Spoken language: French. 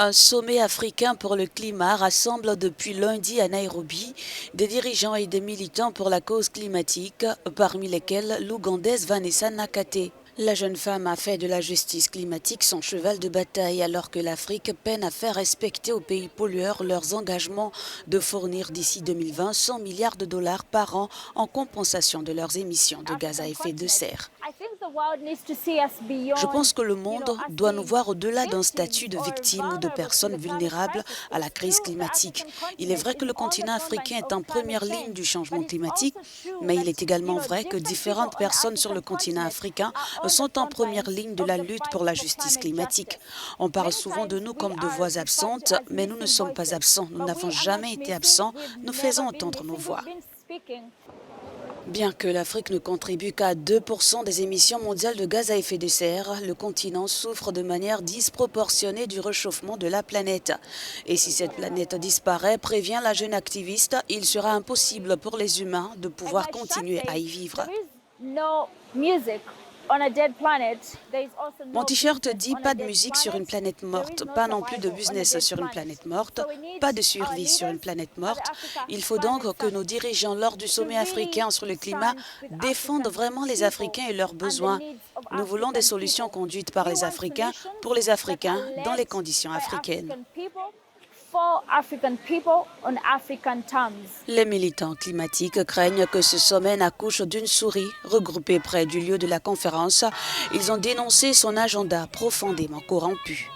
Un sommet africain pour le climat rassemble depuis lundi à Nairobi des dirigeants et des militants pour la cause climatique, parmi lesquels l'Ougandaise Vanessa Nakate. La jeune femme a fait de la justice climatique son cheval de bataille alors que l'Afrique peine à faire respecter aux pays pollueurs leurs engagements de fournir d'ici 2020 100 milliards de dollars par an en compensation de leurs émissions de gaz à effet de serre. Je pense que le monde doit nous voir au-delà d'un statut de victime ou de personnes vulnérables à la crise climatique. Il est vrai que le continent africain est en première ligne du changement climatique, mais il est également vrai que différentes personnes sur le continent africain sont en première ligne de la lutte pour la justice climatique. On parle souvent de nous comme de voix absentes, mais nous ne sommes pas absents. Nous n'avons jamais été absents. Nous faisons entendre nos voix. Bien que l'Afrique ne contribue qu'à 2% des émissions mondiales de gaz à effet de serre, le continent souffre de manière disproportionnée du réchauffement de la planète. Et si cette planète disparaît, prévient la jeune activiste, il sera impossible pour les humains de pouvoir continuer à y vivre. Mon t-shirt dit « Pas de musique sur une planète morte », pas non plus de business sur une planète morte, pas de survie sur une planète morte. Il faut donc que nos dirigeants, lors du sommet africain sur le climat, défendent vraiment les Africains et leurs besoins. Nous voulons des solutions conduites par les Africains, pour les Africains, dans les conditions africaines. Les militants climatiques craignent que ce sommet n'accouche d'une souris regroupée près du lieu de la conférence. Ils ont dénoncé son agenda profondément corrompu.